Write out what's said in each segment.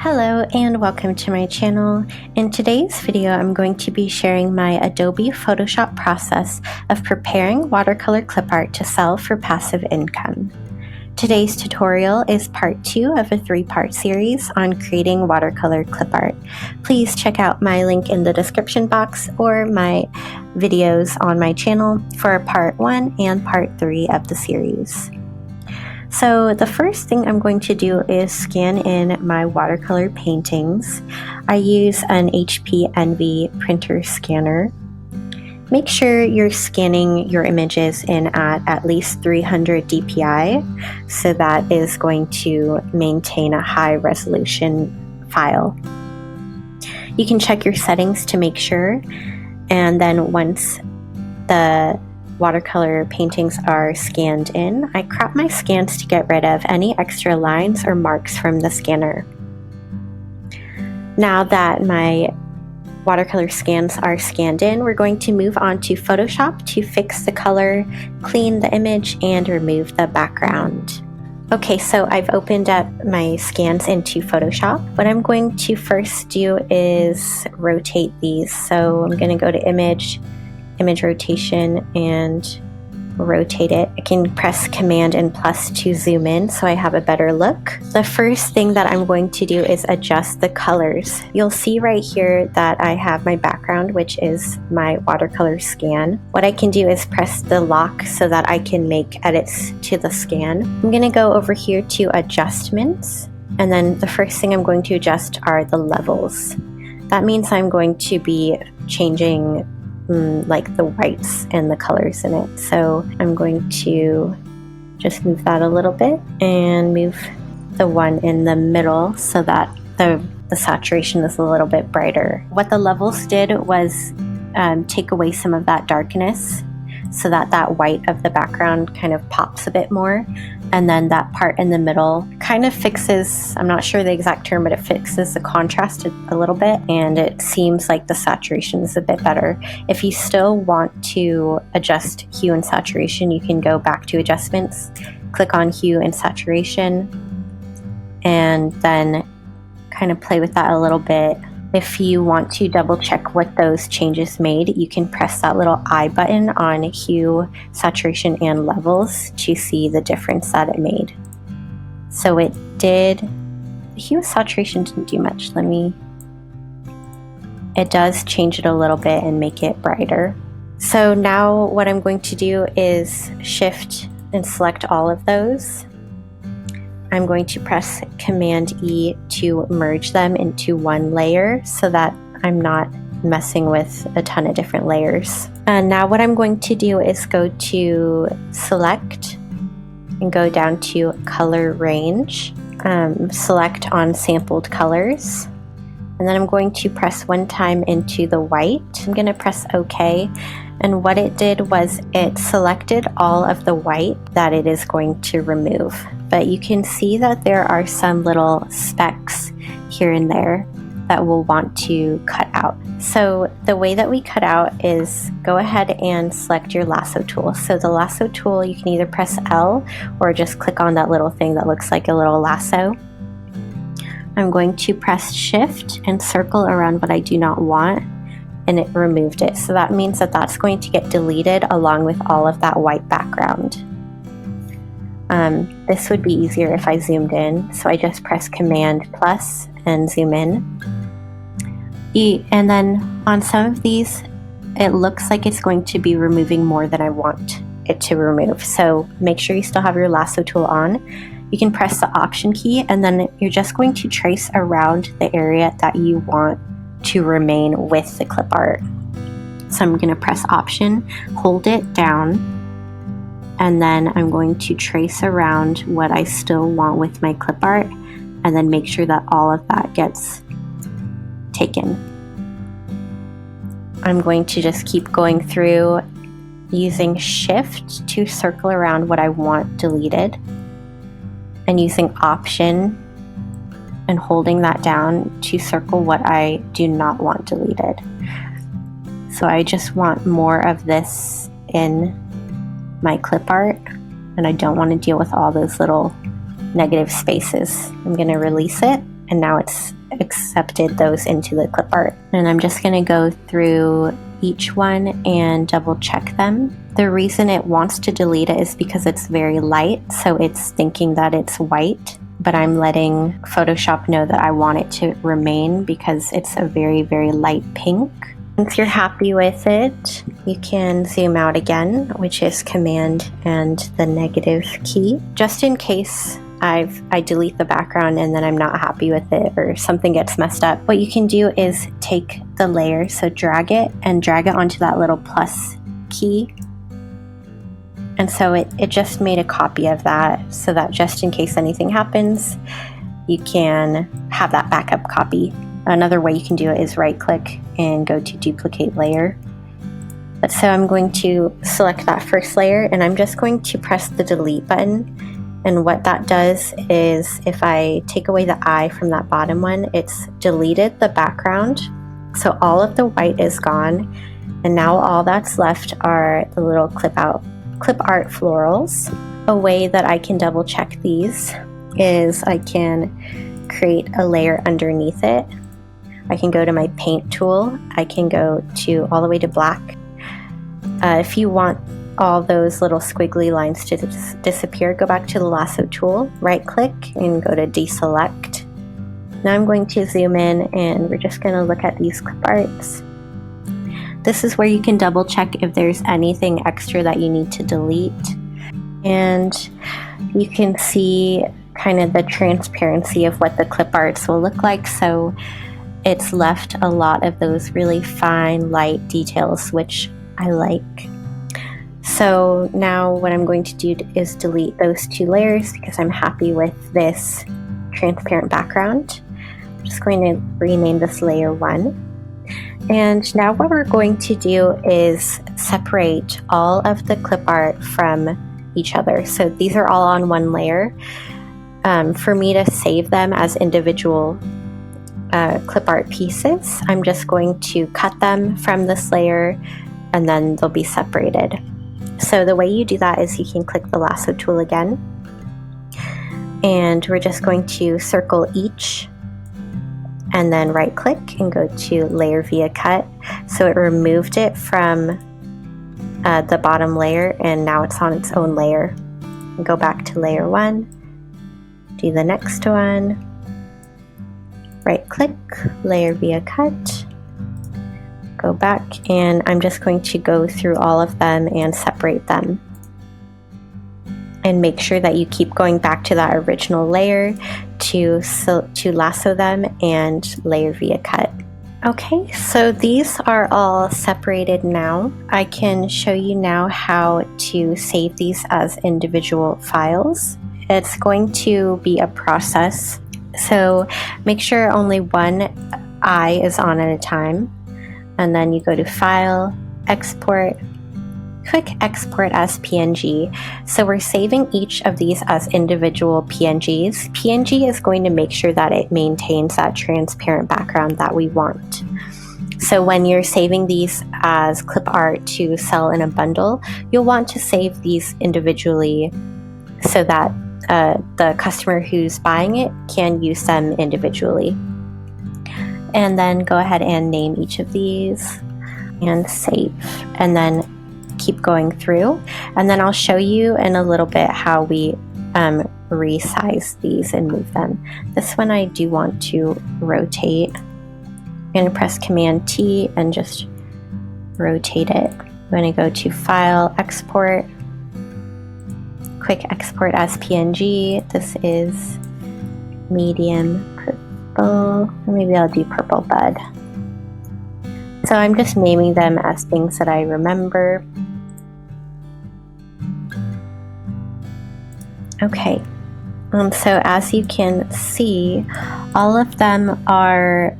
Hello and welcome to my channel. In today's video, I'm going to be sharing my Adobe Photoshop process of preparing watercolor clip art to sell for passive income. Today's tutorial is part 2 of a 3-part series on creating watercolor clip art. Please check out my link in the description box or my videos on my channel for part 1 and part 3 of the series. So the first thing I'm going to do is scan in my watercolor paintings. I use an HP Envy printer scanner. Make sure you're scanning your images in at least 300 dpi, so that is going to maintain a high resolution file. You can check your settings to make sure, and then once the watercolor paintings are scanned in, I crop my scans to get rid of any extra lines or marks from the scanner. Now that my watercolor scans are scanned in, we're going to move on to Photoshop to fix the color, clean the image, and remove the background. Okay, so I've opened up my scans into Photoshop. What I'm going to first do is rotate these. So I'm going to go to Image rotation and rotate it. I can press Command and plus to zoom in so I have a better look. The first thing that I'm going to do is adjust the colors. You'll see right here that I have my background, which is my watercolor scan. What I can do is press the lock so that I can make edits to the scan. I'm going to go over here to adjustments, and then the first thing I'm going to adjust are the levels. That means I'm going to be changing like the whites and the colors in it. So I'm going to just move that a little bit and move the one in the middle so that the saturation is a little bit brighter. What the levels did was take away some of that darkness so that that white of the background kind of pops a bit more, and then that part in the middle kind of fixes, I'm not sure the exact term, but it fixes the contrast a little bit, and it seems like the saturation is a bit better. If you still want to adjust hue and saturation, you can go back to adjustments, click on hue and saturation, and then kind of play with that a little bit. If you want to double check what those changes made, you can press that little I button on hue, saturation, and levels to see the difference that it made. So it did, hue saturation didn't do much. It does change it a little bit and make it brighter. So now what I'm going to do is shift and select all of those. I'm going to press Command E to merge them into one layer so that I'm not messing with a ton of different layers. And now what I'm going to do is go to Select and go down to Color Range, select on Sampled Colors, and then I'm going to press one time into the white. I'm going to press OK, and what it did was it selected all of the white that it is going to remove. But you can see that there are some little specks here and there that we'll want to cut out. So the way that we cut out is go ahead and select your lasso tool. So the lasso tool, you can either press L or just click on that little thing that looks like a little lasso. I'm going to press Shift and circle around what I do not want, and it removed it. So that means that that's going to get deleted along with all of that white background. This would be easier if I zoomed in, so I just press Command plus and zoom in. And then on some of these, it looks like it's going to be removing more than I want it to remove. So make sure you still have your lasso tool on. You can press the Option key, and then you're just going to trace around the area that you want to remain with the clip art. So I'm going to press Option, hold it down, and then I'm going to trace around what I still want with my clip art, and then make sure that all of that gets taken. I'm going to just keep going through using Shift to circle around what I want deleted, and using Option and holding that down to circle what I do not want deleted. So I just want more of this in my clip art, and I don't want to deal with all those little negative spaces. I'm going to release it and now it's accepted those into the clip art. And I'm just going to go through each one and double check them. The reason it wants to delete it is because it's very light, so it's thinking that it's white, but I'm letting Photoshop know that I want it to remain because it's a very, very light pink. Once you're happy with it, you can zoom out again, which is Command and the negative key. Just in case I delete the background and then I'm not happy with it or something gets messed up, what you can do is take the layer, so drag it onto that little plus key. And so it just made a copy of that, so that just in case anything happens, you can have that backup copy. Another way you can do it is right click and go to duplicate layer. So I'm going to select that first layer and I'm just going to press the delete button. And what that does is if I take away the eye from that bottom one, it's deleted the background. So all of the white is gone. And now all that's left are the little clip art florals. A way that I can double check these is I can create a layer underneath it. I can go to my paint tool. I can go to all the way to black. If you want all those little squiggly lines to disappear, go back to the lasso tool, right click and go to deselect. Now I'm going to zoom in and we're just going to look at these clip arts. This is where you can double check if there's anything extra that you need to delete. And you can see kind of the transparency of what the clip arts will look like. So it's left a lot of those really fine, light details, which I like. So now what I'm going to do is delete those two layers because I'm happy with this transparent background. I'm just going to rename this layer 1. And now what we're going to do is separate all of the clip art from each other. So these are all on one layer. For me to save them as individual clip art pieces, I'm just going to cut them from this layer and then they'll be separated. So the way you do that is you can click the lasso tool again and we're just going to circle each and then right click and go to layer via cut. So it removed it from the bottom layer and now it's on its own layer. Go back to layer 1, do the next one, right click, layer via cut, go back, and I'm just going to go through all of them and separate them. And make sure that you keep going back to that original layer to lasso them and layer via cut. Okay, so these are all separated now. I can show you now how to save these as individual files. It's going to be a process, so make sure only one eye is on at a time. And then you go to File, Export, Quick Export as PNG. So we're saving each of these as individual PNGs. PNG is going to make sure that it maintains that transparent background that we want. So when you're saving these as clip art to sell in a bundle, you'll want to save these individually so that the customer who's buying it can use them individually. And then go ahead and name each of these and save, and then keep going through. And then I'll show you in a little bit how we resize these and move them. This one I do want to rotate. I'm going to press Command T and just rotate it. I'm going to go to File, Export, Quick Export as PNG. This is medium purple. Maybe I'll do purple bud. So I'm just naming them as things that I remember. Okay, so as you can see, all of them are,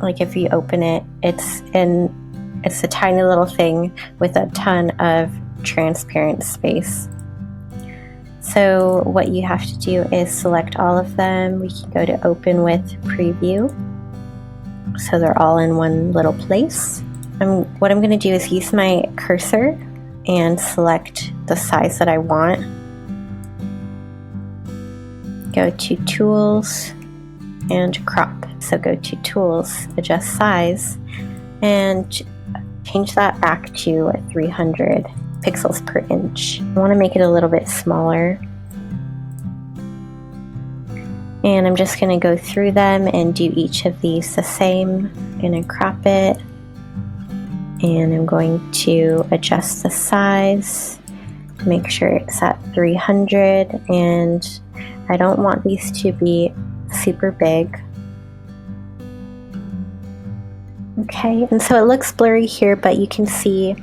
like if you open it, it's a tiny little thing with a ton of transparent space. So what you have to do is select all of them. We can go to Open with Preview. So they're all in one little place. What I'm going to do is use my cursor and select the size that I want. Go to Tools, and crop. So go to Tools, Adjust Size, and change that back to 300 pixels per inch. I want to make it a little bit smaller. And I'm just going to go through them and do each of these the same. I'm going to crop it, and I'm going to adjust the size, make sure it's at 300, and I don't want these to be super big. Okay, and so it looks blurry here, but you can see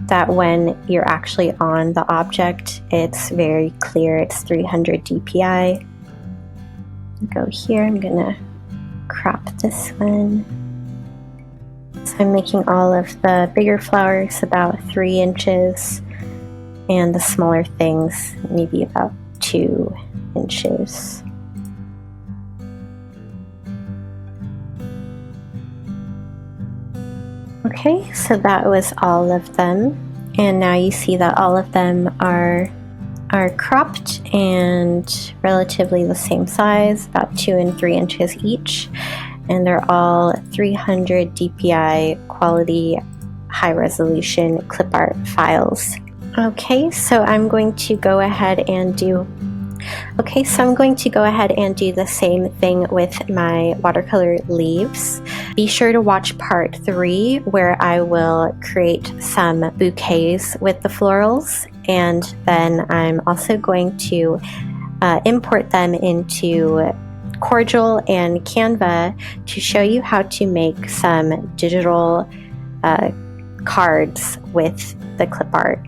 that when you're actually on the object, it's very clear. It's 300 dpi. Go here, I'm gonna crop this one. So I'm making all of the bigger flowers about 3 inches and the smaller things maybe about 2 inches. Okay, so that was all of them, and now you see that all of them are cropped and relatively the same size, about 2 and 3 inches each, and they're all 300 dpi quality high resolution clip art files. Okay, so I'm going to go ahead and do the same thing with my watercolor leaves. Be sure to watch part 3, where I will create some bouquets with the florals, and then I'm also going to import them into Cordial and Canva to show you how to make some digital cards with the clip art.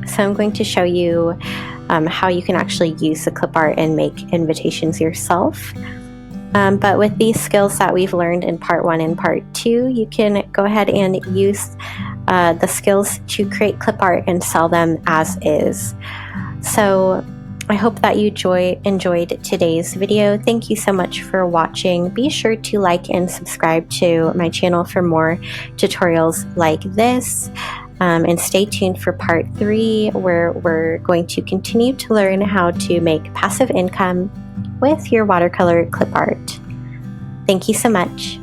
So I'm going to show you how you can actually use the clip art and make invitations yourself. But with these skills that we've learned in part 1 and part 2, you can go ahead and use the skills to create clip art and sell them as is. So I hope that you enjoyed today's video. Thank you so much for watching. Be sure to like and subscribe to my channel for more tutorials like this. And stay tuned for part 3, where we're going to continue to learn how to make passive income with your watercolor clip art. Thank you so much.